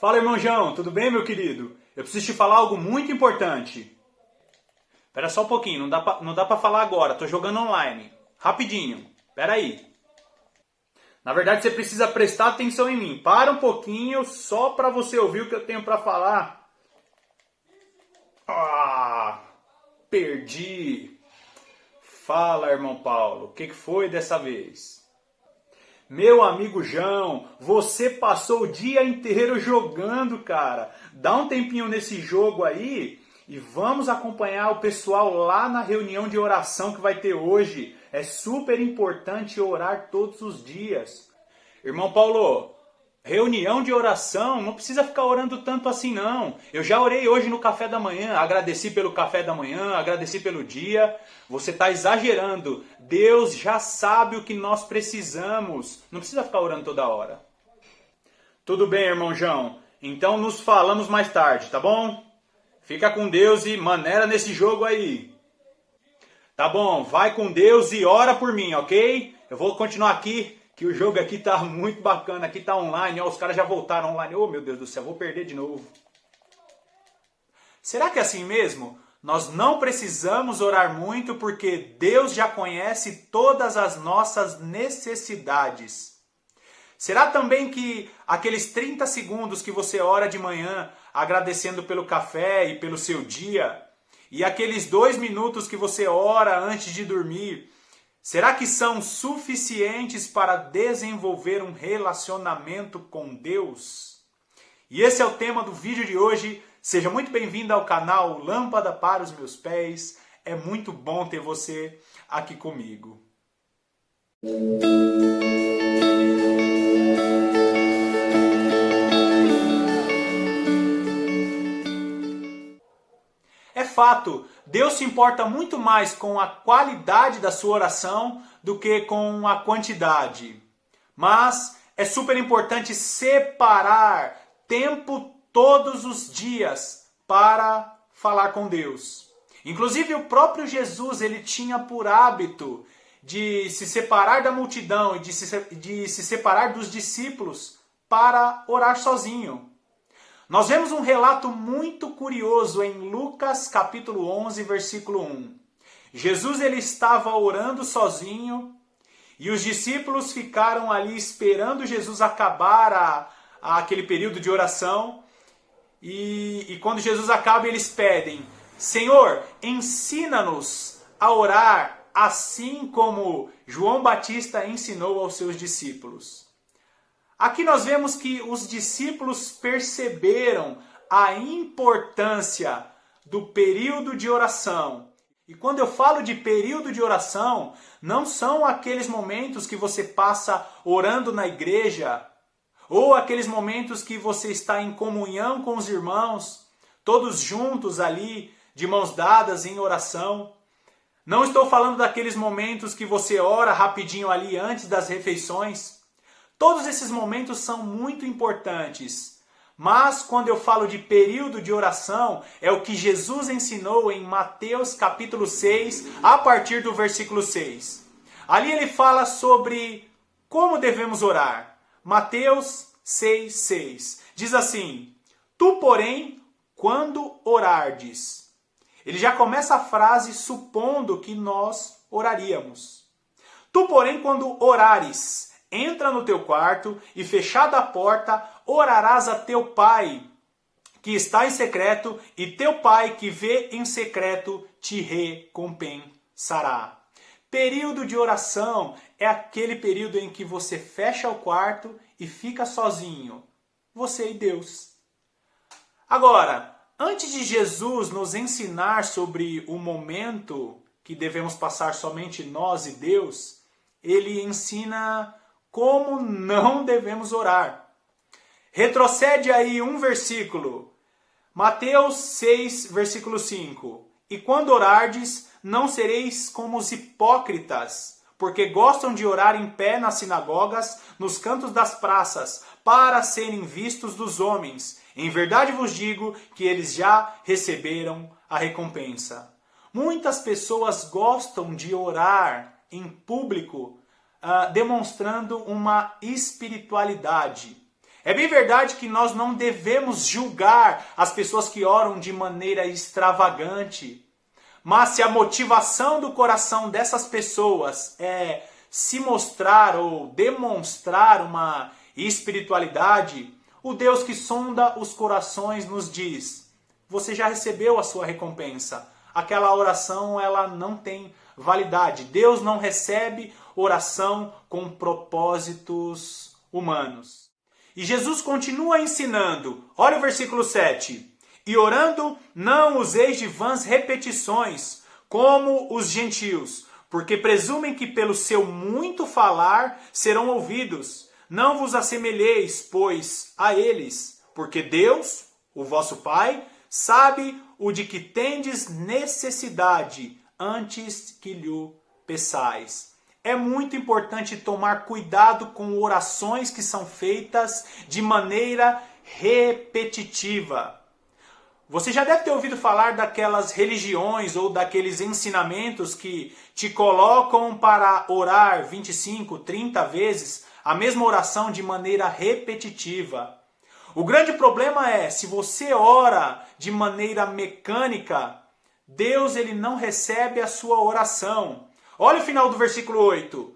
Fala, irmão João, tudo bem, meu querido? Eu preciso te falar algo muito importante. Espera só um pouquinho, não dá pra falar agora, tô jogando online. Rapidinho, espera aí. Na verdade, você precisa prestar atenção em mim. Para um pouquinho só pra você ouvir o que eu tenho pra falar. Ah, perdi. Fala, irmão Paulo, o que foi dessa vez? Meu amigo João, você passou o dia inteiro jogando, cara. Dá um tempinho nesse jogo aí e vamos acompanhar o pessoal lá na reunião de oração que vai ter hoje. É super importante orar todos os dias. Irmão Paulo, reunião de oração, não precisa ficar orando tanto assim não. Eu já orei hoje no café da manhã, agradeci pelo café da manhã, agradeci pelo dia. Você está exagerando. Deus já sabe o que nós precisamos. Não precisa ficar orando toda hora. Tudo bem, irmão João. Então nos falamos mais tarde, tá bom? Fica com Deus e maneira nesse jogo aí. Tá bom, vai com Deus e ora por mim, ok? Eu vou continuar aqui, que o jogo aqui tá muito bacana. Aqui tá online, ó, os caras já voltaram online. Oh, meu Deus do céu, vou perder de novo. Será que é assim mesmo? Nós não precisamos orar muito porque Deus já conhece todas as nossas necessidades. Será também que aqueles 30 segundos que você ora de manhã agradecendo pelo café e pelo seu dia, e aqueles 2 minutos que você ora antes de dormir, será que são suficientes para desenvolver um relacionamento com Deus? E esse é o tema do vídeo de hoje. Seja muito bem-vindo ao canal Lâmpada para os Meus Pés. É muito bom ter você aqui comigo. É fato, Deus se importa muito mais com a qualidade da sua oração do que com a quantidade. Mas é super importante separar tempo todos os dias para falar com Deus. Inclusive o próprio Jesus, ele tinha por hábito de se separar da multidão e de se separar dos discípulos para orar sozinho. Nós vemos um relato muito curioso em Lucas capítulo 11, versículo 1. Jesus ele estava orando sozinho e os discípulos ficaram ali esperando Jesus acabar aquele período de oração. E quando Jesus acaba, eles pedem: Senhor, ensina-nos a orar assim como João Batista ensinou aos seus discípulos. Aqui nós vemos que os discípulos perceberam a importância do período de oração. E quando eu falo de período de oração, não são aqueles momentos que você passa orando na igreja, ou aqueles momentos que você está em comunhão com os irmãos, todos juntos ali, de mãos dadas em oração. Não estou falando daqueles momentos que você ora rapidinho ali antes das refeições. Todos esses momentos são muito importantes. Mas quando eu falo de período de oração, é o que Jesus ensinou em Mateus capítulo 6, a partir do versículo 6. Ali ele fala sobre como devemos orar. Mateus 6,6 diz assim: Tu, porém, quando orardes. Ele já começa a frase supondo que nós oraríamos. Tu, porém, quando orares, entra no teu quarto e, fechada a porta, orarás a teu pai, que está em secreto, e teu pai, que vê em secreto, te recompensará. Período de oração é aquele período em que você fecha o quarto e fica sozinho, você e Deus. Agora, antes de Jesus nos ensinar sobre o momento que devemos passar somente nós e Deus, ele ensina como não devemos orar. Retrocede aí um versículo, Mateus 6, versículo 5. E quando orardes, não sereis como os hipócritas, porque gostam de orar em pé nas sinagogas, nos cantos das praças, para serem vistos dos homens. Em verdade vos digo que eles já receberam a recompensa. Muitas pessoas gostam de orar em público, demonstrando uma espiritualidade. É bem verdade que nós não devemos julgar as pessoas que oram de maneira extravagante. Mas se a motivação do coração dessas pessoas é se mostrar ou demonstrar uma espiritualidade, o Deus que sonda os corações nos diz: você já recebeu a sua recompensa. Aquela oração, ela não tem validade. Deus não recebe oração com propósitos humanos. E Jesus continua ensinando. Olha o versículo 7. E orando, não useis de vãs repetições, como os gentios, porque presumem que pelo seu muito falar serão ouvidos. Não vos assemelheis, pois, a eles, porque Deus, o vosso Pai, sabe o de que tendes necessidade antes que lhe peçais. É muito importante tomar cuidado com orações que são feitas de maneira repetitiva. Você já deve ter ouvido falar daquelas religiões ou daqueles ensinamentos que te colocam para orar 25, 30 vezes a mesma oração de maneira repetitiva. O grande problema é, se você ora de maneira mecânica, Deus ele não recebe a sua oração. Olha o final do versículo 8.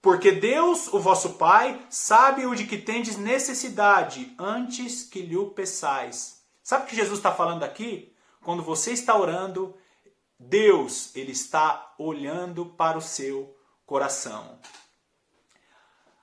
Porque Deus, o vosso Pai, sabe o de que tendes necessidade antes que lhe o peçais. Sabe o que Jesus está falando aqui? Quando você está orando, Deus ele está olhando para o seu coração.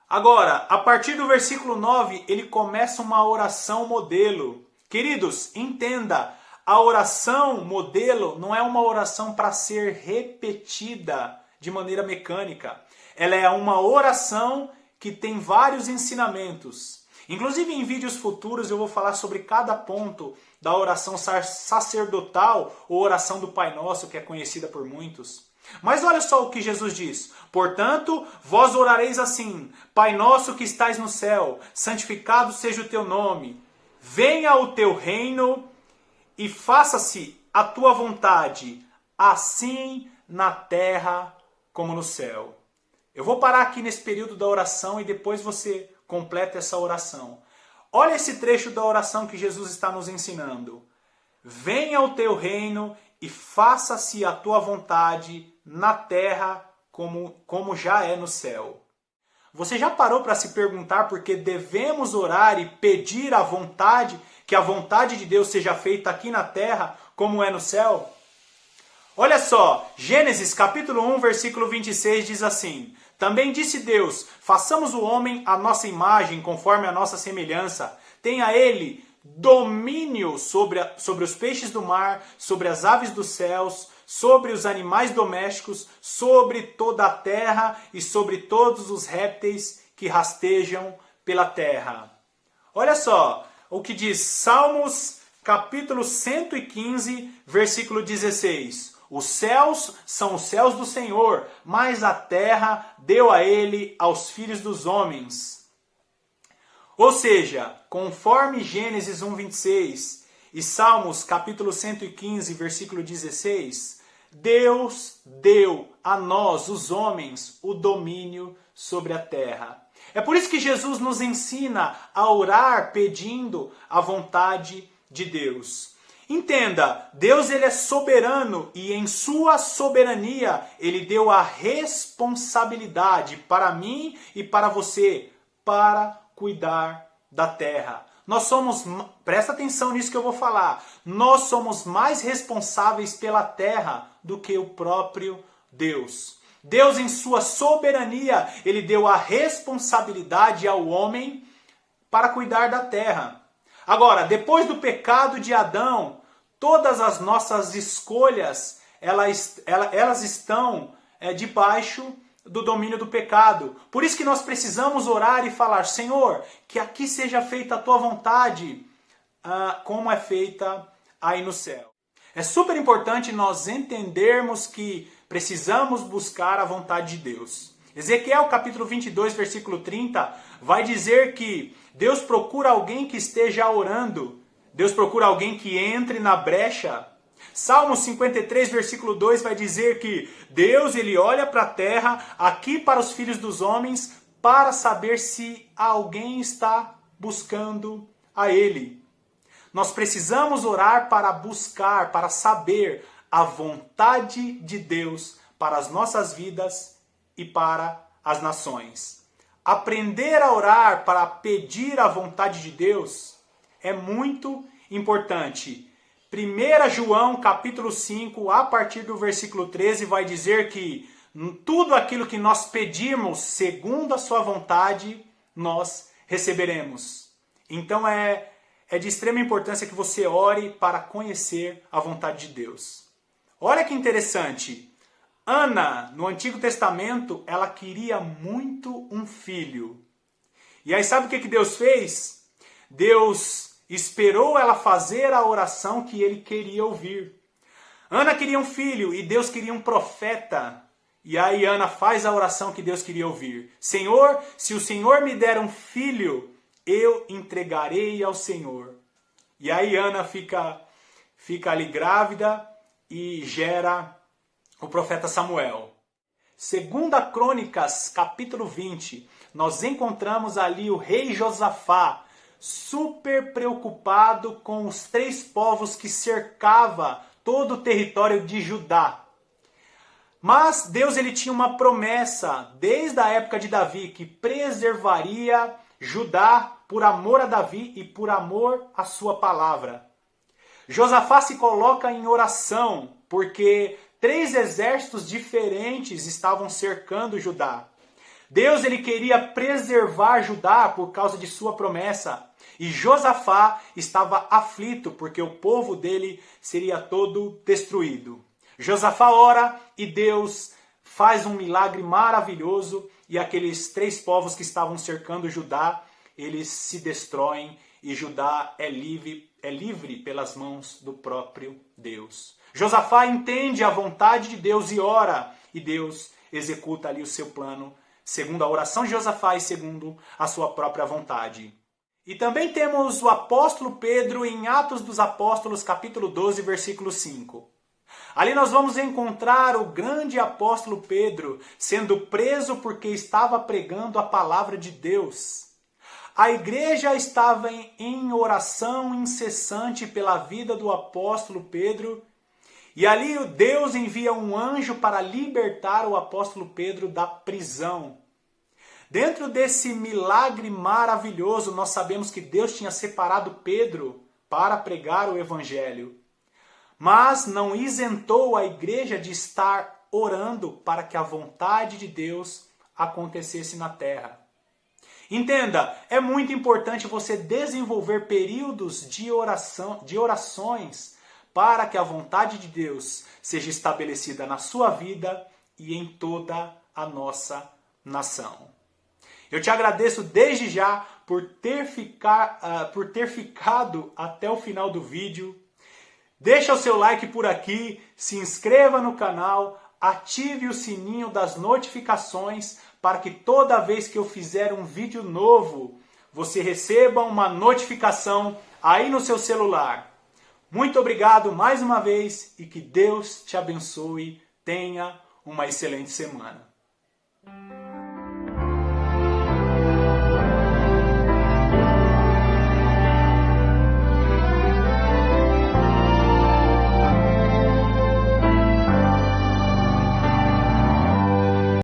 Agora, a partir do versículo 9, ele começa uma oração modelo. Queridos, entenda, a oração modelo não é uma oração para ser repetida de maneira mecânica. Ela é uma oração que tem vários ensinamentos. Inclusive em vídeos futuros eu vou falar sobre cada ponto da oração sacerdotal ou oração do Pai Nosso, que é conhecida por muitos. Mas olha só o que Jesus diz. Portanto, vós orareis assim: Pai nosso que estais no céu, santificado seja o teu nome. Venha o teu reino e faça-se a tua vontade, assim na terra como no céu. Eu vou parar aqui nesse período da oração e depois você completa essa oração. Olha esse trecho da oração que Jesus está nos ensinando. Venha o teu reino e faça-se a tua vontade na terra como já é no céu. Você já parou para se perguntar por que devemos orar e pedir a vontade, que a vontade de Deus seja feita aqui na terra como é no céu? Olha só, Gênesis capítulo 1, versículo 26 diz assim: Também disse Deus, façamos o homem à nossa imagem, conforme a nossa semelhança. Tenha ele domínio sobre os peixes do mar, sobre as aves dos céus, sobre os animais domésticos, sobre toda a terra e sobre todos os répteis que rastejam pela terra. Olha só o que diz Salmos capítulo 115, versículo 16. Os céus são os céus do Senhor, mas a terra deu a ele aos filhos dos homens. Ou seja, conforme Gênesis 1:26 e Salmos capítulo 115, versículo 16, Deus deu a nós, os homens, o domínio sobre a terra. É por isso que Jesus nos ensina a orar pedindo a vontade de Deus. Entenda, Deus ele é soberano e em sua soberania ele deu a responsabilidade para mim e para você para cuidar da terra. Nós somos, presta atenção nisso que eu vou falar, nós somos mais responsáveis pela terra do que o próprio Deus. Deus em sua soberania, ele deu a responsabilidade ao homem para cuidar da terra. Agora, depois do pecado de Adão, todas as nossas escolhas, elas estão debaixo do domínio do pecado. Por isso que nós precisamos orar e falar: Senhor, que aqui seja feita a tua vontade, como é feita aí no céu. É super importante nós entendermos que precisamos buscar a vontade de Deus. Ezequiel capítulo 22, versículo 30, vai dizer que Deus procura alguém que esteja orando. Deus procura alguém que entre na brecha. Salmo 53, versículo 2 vai dizer que Deus ele olha para a terra, aqui para os filhos dos homens, para saber se alguém está buscando a Ele. Nós precisamos orar para buscar, para saber a vontade de Deus para as nossas vidas e para as nações. Aprender a orar para pedir a vontade de Deus é muito importante. 1 João capítulo 5, a partir do versículo 13, vai dizer que tudo aquilo que nós pedirmos segundo a sua vontade, nós receberemos. Então é de extrema importância que você ore para conhecer a vontade de Deus. Olha que interessante. Ana, no Antigo Testamento, ela queria muito um filho. E aí sabe o que Deus fez? Deus esperou ela fazer a oração que ele queria ouvir. Ana queria um filho e Deus queria um profeta. E aí Ana faz a oração que Deus queria ouvir. Senhor, se o Senhor me der um filho, eu entregarei ao Senhor. E aí Ana fica ali grávida e gera o profeta Samuel. 2 Crônicas, capítulo 20, nós encontramos ali o rei Josafá, super preocupado com os 3 povos que cercava todo o território de Judá. Mas Deus ele tinha uma promessa, desde a época de Davi, que preservaria Judá por amor a Davi e por amor à sua palavra. Josafá se coloca em oração, porque 3 exércitos diferentes estavam cercando Judá. Deus ele queria preservar Judá por causa de sua promessa. E Josafá estava aflito porque o povo dele seria todo destruído. Josafá ora e Deus faz um milagre maravilhoso e aqueles 3 povos que estavam cercando Judá, eles se destroem e Judá é livre pelas mãos do próprio Deus. Josafá entende a vontade de Deus e ora, e Deus executa ali o seu plano, segundo a oração de Josafá e segundo a sua própria vontade. E também temos o apóstolo Pedro em Atos dos Apóstolos, capítulo 12, versículo 5. Ali nós vamos encontrar o grande apóstolo Pedro sendo preso porque estava pregando a palavra de Deus. A igreja estava em oração incessante pela vida do apóstolo Pedro. E ali Deus envia um anjo para libertar o apóstolo Pedro da prisão. Dentro desse milagre maravilhoso, nós sabemos que Deus tinha separado Pedro para pregar o evangelho. Mas não isentou a igreja de estar orando para que a vontade de Deus acontecesse na terra. Entenda, é muito importante você desenvolver períodos de orações para que a vontade de Deus seja estabelecida na sua vida e em toda a nossa nação. Eu te agradeço desde já por ter ficado até o final do vídeo. Deixa o seu like por aqui, se inscreva no canal, ative o sininho das notificações para que toda vez que eu fizer um vídeo novo, você receba uma notificação aí no seu celular. Muito obrigado mais uma vez e que Deus te abençoe. Tenha uma excelente semana.